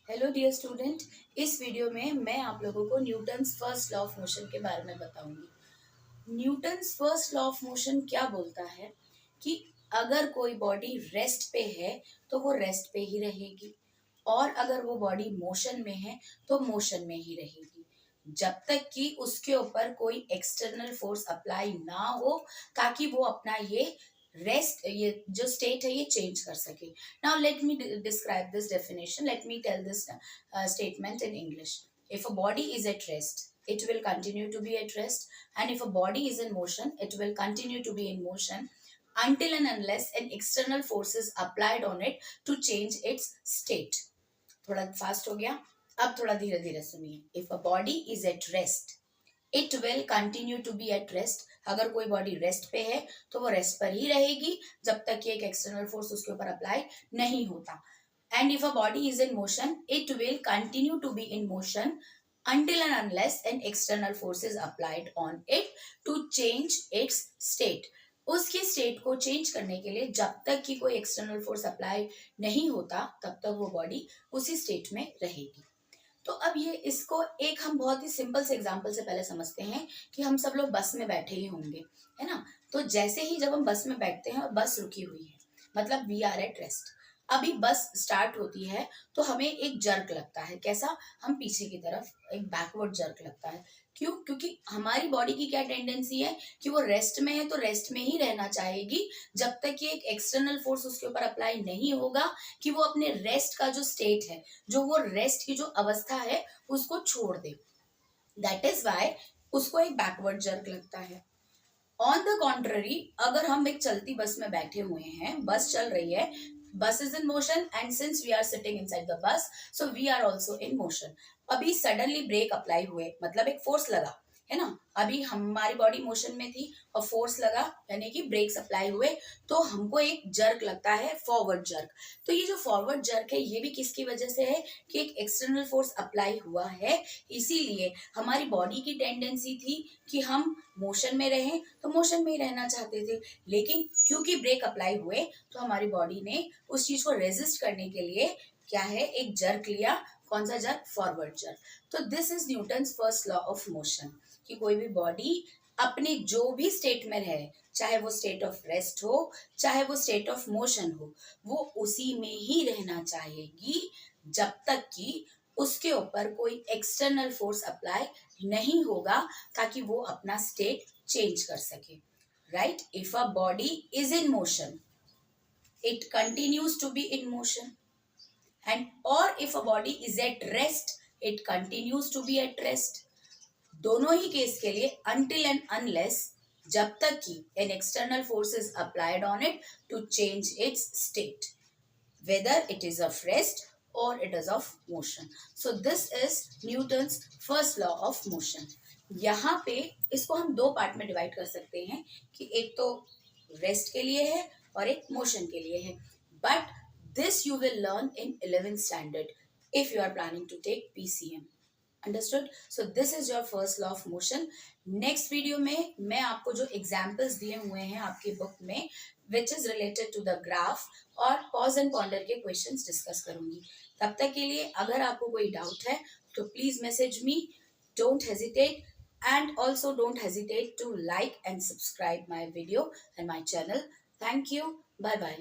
Hello dear student, इस video में मैं आप लोगों को Newton's first law of motion के बारे में बताऊंगी। Newton's first law of motion क्या बोलता है कि अगर कोई बॉडी रेस्ट पे है तो वो रेस्ट पे ही रहेगी, और अगर वो बॉडी मोशन में है तो मोशन में ही रहेगी, जब तक कि उसके ऊपर कोई एक्सटर्नल फोर्स अप्लाई ना हो, ताकि वो अपना ये रेस्ट, ये जो स्टेट है, ये चेंज कर सके। Now let me describe this definition. Let me tell this statement in English. If a body is at rest, it will continue to be at rest, and if a body is in motion, it will continue to be in motion until and unless an external force is applied on it to change its state. थोड़ा fast हो गया, अब थोड़ा धीरे धीरे सुनिए। If a body is at rest, it will continue to be at rest. अगर कोई बॉडी रेस्ट पे है तो वो रेस्ट पर ही रहेगी जब तक कि एक एक्सटर्नल फोर्स उसके ऊपर अप्लाई नहीं होता। And if a body is in motion, it will continue to be in motion until and unless an external force is applied on it to change its state. उसकी state को change करने के लिए जब तक कि कोई एक्सटर्नल फोर्स अप्लाई नहीं होता, तब तक वो बॉडी उसी स्टेट में रहेगी। तो अब ये इसको एक हम बहुत ही सिंपल से एग्जांपल से पहले समझते हैं कि हम सब लोग बस में बैठे ही होंगे, है ना। तो जैसे ही जब हम बस में बैठते हैं और बस रुकी हुई है, मतलब वी आर एट रेस्ट, अभी बस स्टार्ट होती है तो हमें एक जर्क लगता है। कैसा? हम पीछे की तरफ एक बैकवर्ड जर्क लगता है। क्यों? क्योंकि हमारी बॉडी की क्या टेंडेंसी है कि वो रेस्ट में है तो रेस्ट में ही रहना चाहेगी जब तक कि एक एक्सटर्नल फोर्स उसके ऊपर अप्लाई नहीं होगा कि वो अपने रेस्ट का जो स्टेट है, जो वो रेस्ट की जो अवस्था है, उसको छोड़ दे। दैट इज वाई उसको एक बैकवर्ड जर्क लगता है। ऑन द कॉन्ट्ररी, अगर हम एक चलती बस में बैठे हुए हैं, बस चल रही है, bus is in motion, and since we are sitting inside the bus, so we are also in motion. अभी सडनली ब्रेक अप्लाई हुए, मतलब एक फोर्स लगा, है ना। अभी हमारी बॉडी मोशन में थी और फोर्स लगा, यानी कि ब्रेक्स अप्लाई हुए, तो हमको एक जर्क लगता है, फॉरवर्ड जर्क। तो ये जो फॉरवर्ड जर्क है, ये भी किसकी वजह से है कि एक एक्सटर्नल फोर्स अप्लाई हुआ है। इसीलिए हमारी बॉडी की टेंडेंसी थी कि हम मोशन में रहें, तो मोशन में ही रहना चाहते थे, लेकिन क्योंकि ब्रेक अप्लाई हुए तो हमारी बॉडी ने उस चीज को रेजिस्ट करने के लिए क्या है, एक जर्क लिया। कौन सा जर्क? Forward jerk. तो this is Newton's first law of motion, कि कोई भी बॉडी अपने जो भी स्टेट में रहे, चाहे वो स्टेट ऑफ रेस्ट हो, चाहे वो स्टेट ऑफ मोशन हो, वो उसी में ही रहना चाहेगी जब तक कि उसके ऊपर कोई एक्सटर्नल फोर्स अप्लाई नहीं होगा, ताकि वो अपना स्टेट चेंज कर सके। Right? If a body is in motion, it continues to be in motion, and or if a body is at rest, it continues to be at rest. दोनों ही case के लिए until and unless, जब तक कि an external force is applied on it to change its state, whether it is of rest or it is of motion. So this is Newton's first law of motion. यहाँ पे इसको हम दो part में divide कर सकते हैं कि एक तो रेस्ट के लिए है और एक मोशन के लिए है, but this you will learn in 11th standard if you are planning to take PCM. Understood? So this is your first law of motion. Next video में मैं आपको जो एग्जाम्पल्स दिए हुए हैं आपकी बुक में, which is related to the graph और पॉज एंड पॉन्डर के क्वेश्चंस डिस्कस करूंगी। तब तक के लिए अगर आपको कोई डाउट है तो please message me, don't hesitate, and also don't hesitate to like and subscribe my video and my channel. Thank you. Bye bye.